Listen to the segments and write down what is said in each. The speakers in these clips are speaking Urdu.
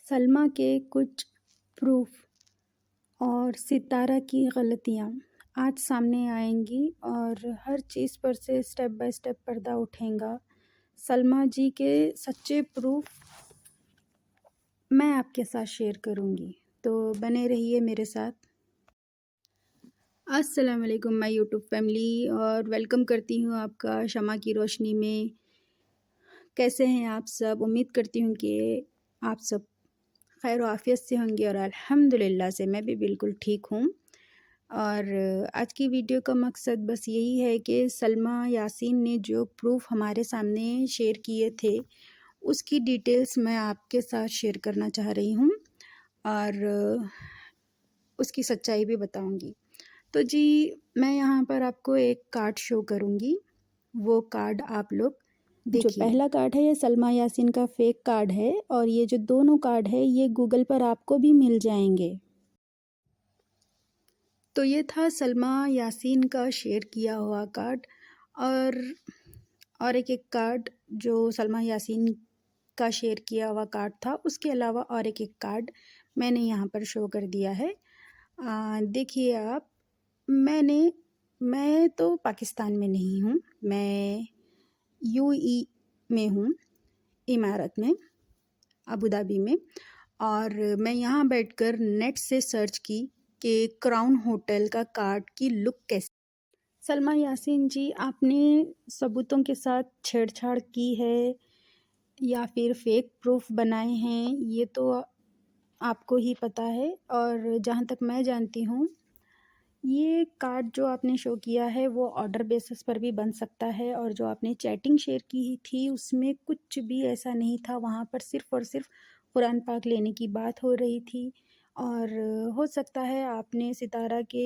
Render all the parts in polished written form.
سلمیٰ کے کچھ پروف اور ستارہ کی غلطیاں آج سامنے آئیں گی اور ہر چیز پر سے سٹیپ بائی سٹیپ پردہ اٹھیں گا۔ سلمیٰ جی کے سچے پروف میں آپ کے ساتھ شیئر کروں گی، تو بنے رہیے میرے ساتھ۔ السلام علیکم مائی یوٹیوب فیملی، اور ویلکم کرتی ہوں آپ کا شمع کی روشنی میں۔ کیسے ہیں آپ سب؟ امید کرتی ہوں کہ آپ سب خیر و عافیت سے ہوں گے، اور الحمدللہ سے میں بھی بالکل ٹھیک ہوں۔ اور آج کی ویڈیو کا مقصد بس یہی ہے کہ سلمیٰ یاسین نے جو پروف ہمارے سامنے شیئر کیے تھے اس کی ڈیٹیلز میں آپ کے ساتھ شیئر کرنا چاہ رہی ہوں اور اس کی سچائی بھی بتاؤں گی۔ تو جی، میں یہاں پر آپ کو ایک کارڈ شو کروں گی، وہ کارڈ آپ لوگ دیکھیے۔ جو پہلا کارڈ ہے یہ سلمیٰ یاسین کا فیک کارڈ ہے، اور یہ جو دونوں کارڈ ہے یہ گوگل پر آپ کو بھی مل جائیں گے۔ تو یہ تھا سلمیٰ یاسین کا شیئر کیا ہوا کارڈ، اور ایک کارڈ جو سلمیٰ یاسین کا شیئر کیا ہوا کارڈ تھا، اس کے علاوہ اور ایک کارڈ میں نے یہاں پر شو کر دیا ہے۔ دیکھیے آپ، میں تو پاکستان میں نہیں ہوں، میں UAE میں ہوں، امارات میں، ابوظہبی میں، اور میں یہاں بیٹھ کر نیٹ سے سرچ کی کہ کراؤن ہوٹل کا کارڈ کی لک کیسی۔ سلمیٰ یاسین جی، آپ نے ثبوتوں کے ساتھ چھیڑ چھاڑ کی ہے یا پھر فیک پروف بنائے ہیں، یہ تو آپ کو ہی پتہ ہے، اور جہاں تک میں جانتی ہوں یہ کارڈ جو آپ نے شو کیا ہے وہ آرڈر بیسس پر بھی بن سکتا ہے، اور جو آپ نے چیٹنگ شیئر کی تھی اس میں کچھ بھی ایسا نہیں تھا، وہاں پر صرف اور صرف قرآن پاک لینے کی بات ہو رہی تھی، اور ہو سکتا ہے آپ نے ستارہ کے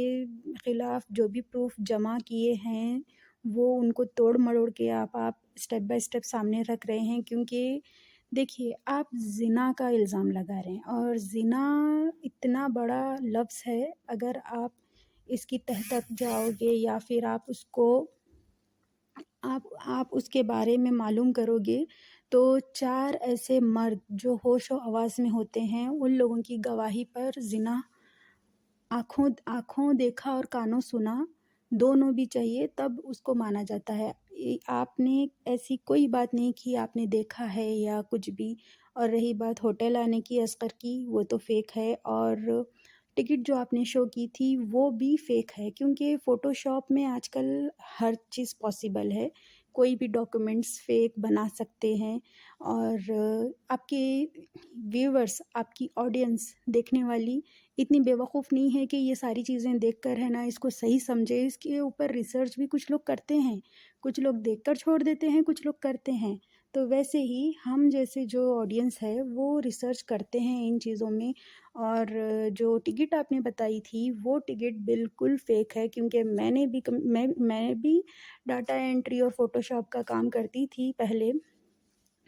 خلاف جو بھی پروف جمع کیے ہیں وہ ان کو توڑ مروڑ کے آپ اسٹیپ بائی اسٹیپ سامنے رکھ رہے ہیں، کیونکہ دیکھیے آپ زنا کا الزام لگا رہے ہیں، اور زنا اتنا بڑا لفظ ہے، اگر آپ اس کی تہہ تک جاؤ گے یا پھر آپ اس کے بارے میں معلوم کرو گے تو 4 ایسے مرد جو ہوش و حواس میں ہوتے ہیں ان لوگوں کی گواہی پر زنا آنکھوں دیکھا اور کانوں سنا دونوں بھی چاہیے، تب اس کو مانا جاتا ہے۔ آپ نے ایسی کوئی بات نہیں کی آپ نے دیکھا ہے یا کچھ بھی۔ اور رہی بات ہوٹل آنے کی اصغر کی، وہ تو فیک ہے، اور ٹکٹ جو آپ نے شو کی تھی وہ بھی فیک ہے، کیونکہ فوٹو شاپ میں آج کل ہر چیز پاسیبل ہے، کوئی بھی ڈاکومنٹس فیک بنا سکتے ہیں، اور آپ کے ویورز، آپ کی آڈینس دیکھنے والی اتنی بیوقوف نہیں ہے کہ یہ ساری چیزیں دیکھ کر ہے نا اس کو صحیح سمجھے۔ اس کے اوپر ریسرچ بھی کچھ لوگ کرتے ہیں، کچھ لوگ دیکھ کر چھوڑ دیتے ہیں، کچھ لوگ کرتے ہیں۔ تو ویسے ہی ہم جیسے جو آڈینس ہے وہ ریسرچ کرتے ہیں ان چیزوں میں، اور جو ٹکٹ آپ نے بتائی تھی وہ ٹکٹ بالکل فیک ہے، کیونکہ میں بھی ڈاٹا انٹری اور فوٹو شاپ کا کام کرتی تھی پہلے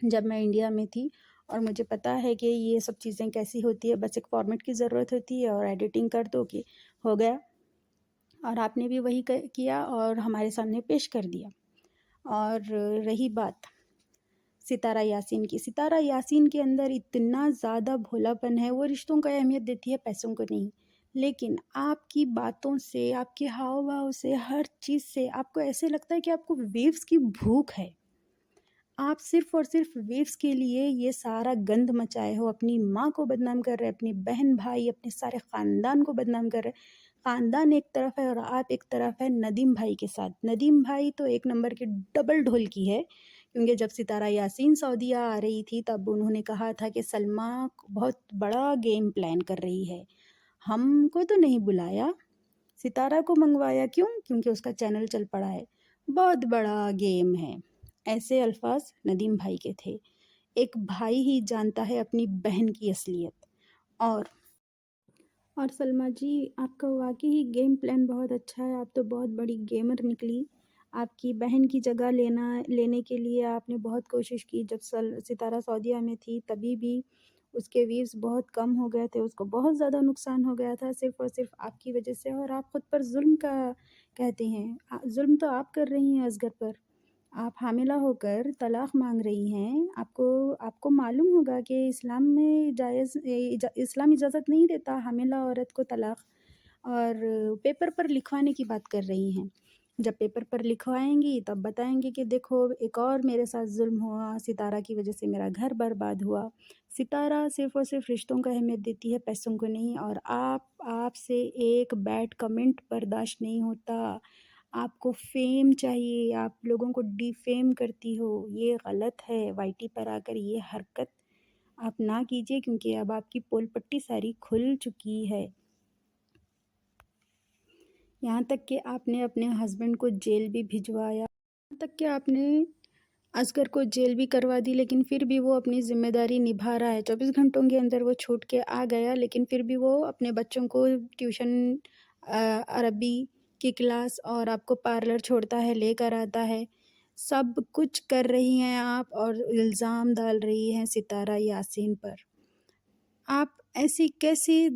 جب میں انڈیا میں تھی، اور مجھے پتہ ہے کہ یہ سب چیزیں کیسی ہوتی ہے، بس ایک فارمیٹ کی ضرورت ہوتی ہے اور ایڈیٹنگ کر دو کہ ہو گیا، اور آپ نے بھی وہی کیا اور ہمارے سامنے پیش کر دیا۔ اور رہی بات ستارہ یاسین کی، ستارہ یاسین کے اندر اتنا زیادہ بھولا پن ہے، وہ رشتوں کو اہمیت دیتی ہے، پیسوں کو نہیں، لیکن آپ کی باتوں سے، آپ کے ہاؤ بھاؤ سے، ہر چیز سے آپ کو ایسے لگتا ہے کہ آپ کو ویوز کی بھوک ہے، آپ صرف اور صرف ویوز کے لیے یہ سارا گند مچائے ہو، اپنی ماں کو بدنام کر رہے، اپنی بہن بھائی، اپنے سارے خاندان کو بدنام کر رہے۔ خاندان ایک طرف ہے اور آپ ایک طرف ہے ندیم بھائی کے ساتھ۔ ندیم بھائی تو ایک نمبر کے ڈبل ڈھول کی ہے، کیونکہ جب ستارہ یاسین سعودیہ آ رہی تھی تب انہوں نے کہا تھا کہ سلمیٰ بہت بڑا گیم پلان کر رہی ہے، ہم کو تو نہیں بلایا، ستارہ کو منگوایا، کیونکہ اس کا چینل چل پڑا ہے، بہت بڑا گیم ہے۔ ایسے الفاظ ندیم بھائی کے تھے۔ ایک بھائی ہی جانتا ہے اپنی بہن کی اصلیت۔ اور سلمیٰ جی، آپ کا واقعی ہی گیم پلان بہت اچھا ہے، آپ تو بہت بڑی گیمر نکلی۔ آپ کی بہن کی جگہ لینے کے لیے آپ نے بہت کوشش کی، جب ستارہ سعودیہ میں تھی تبھی بھی اس کے ویوز بہت کم ہو گئے تھے، اس کو بہت زیادہ نقصان ہو گیا تھا صرف اور صرف آپ کی وجہ سے، اور آپ خود پر ظلم کا کہتے ہیں، ظلم تو آپ کر رہی ہیں اصغر پر، آپ حاملہ ہو کر طلاق مانگ رہی ہیں، آپ کو معلوم ہوگا کہ اسلام میں اسلام اجازت نہیں دیتا حاملہ عورت کو طلاق، اور پیپر پر لکھوانے کی بات کر رہی ہیں۔ جب پیپر پر لکھوائیں گی تب بتائیں گی کہ دیکھو ایک اور میرے ساتھ ظلم ہوا، ستارہ کی وجہ سے میرا گھر برباد ہوا۔ ستارہ صرف اور صرف رشتوں کو اہمیت دیتی ہے، پیسوں کو نہیں، اور آپ سے ایک بیڈ کمنٹ برداشت نہیں ہوتا۔ آپ کو فیم چاہیے، آپ لوگوں کو ڈی فیم کرتی ہو، یہ غلط ہے۔ وائی ٹی پر آ کر یہ حرکت آپ نہ کیجیے، کیونکہ اب آپ کی پول پٹی ساری کھل چکی ہے۔ یہاں تک کہ آپ نے اپنے ہسبینڈ کو جیل بھی بھجوایا، یہاں تک کہ آپ نے اصغر کو جیل بھی کروا دی، لیکن پھر بھی وہ اپنی ذمہ داری نبھا رہا ہے۔ 24 گھنٹوں کے اندر وہ چھوٹ کے آ گیا، لیکن پھر بھی وہ اپنے بچوں کو ٹیوشن، عربی کی کلاس، اور آپ کو پارلر چھوڑتا ہے، لے کر آتا ہے۔ سب کچھ کر رہی ہیں آپ، اور الزام ڈال رہی ہیں ستارہ یاسین پر۔ آپ ایسی کیسی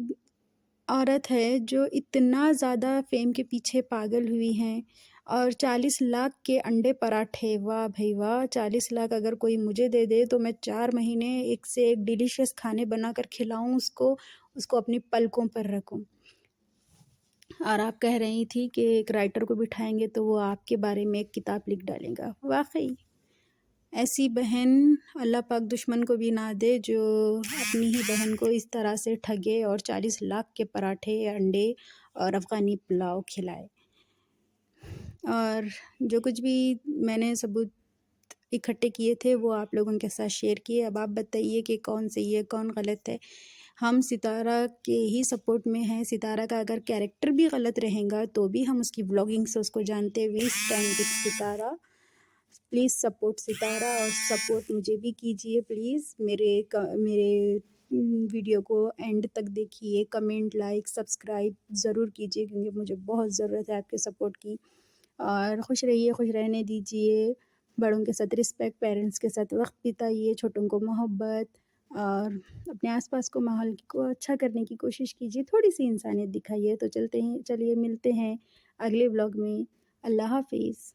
عورت ہے جو اتنا زیادہ فیم کے پیچھے پاگل ہوئی ہیں؟ اور 40 لاکھ کے انڈے پراٹھے، واہ بھائی واہ! 40 لاکھ اگر کوئی مجھے دے دے تو میں 4 مہینے ایک سے ایک ڈیلیشیس کھانے بنا کر کھلاؤں اس کو اپنی پلکوں پر رکھوں۔ اور آپ کہہ رہی تھی کہ ایک رائٹر کو بٹھائیں گے تو وہ آپ کے بارے میں ایک کتاب لکھ ڈالے گا۔ واقعی ایسی بہن اللہ پاک دشمن کو بھی نہ دے جو اپنی ہی بہن کو اس طرح سے ٹھگے اور 40 لاکھ کے پراٹھے، انڈے اور افغانی پلاؤ کھلائے۔ اور جو کچھ بھی میں نے ثبوت اکٹھے کیے تھے وہ آپ لوگوں کے ساتھ شیئر کیے۔ اب آپ بتائیے کہ کون صحیح ہے کون غلط ہے۔ ہم ستارہ کے ہی سپورٹ میں ہیں۔ ستارہ کا اگر کیریکٹر بھی غلط رہے گا تو بھی ہم اس کی ولاگنگ سے اس کو جانتے ہوئے اسٹینڈ وتھ ستارہ۔ پلیز سپورٹ ستارہ، اور سپورٹ مجھے بھی کیجیے پلیز۔ میرے ویڈیو کو اینڈ تک دیکھیے، کمنٹ، لائک، سبسکرائب ضرور کیجیے، کیونکہ مجھے بہت ضرورت ہے آپ کے سپورٹ کی۔ اور خوش رہیے، خوش رہنے دیجیے، بڑوں کے ساتھ رسپیکٹ، پیرنٹس کے ساتھ وقت بتائیے، چھوٹوں کو محبت، اور اپنے آس پاس کو ماحول کو اچھا کرنے کی کوشش کیجیے، تھوڑی سی انسانیت دکھائیے۔ تو چلیے ملتے ہیں اگلے ولاگ میں۔ اللہ حافظ۔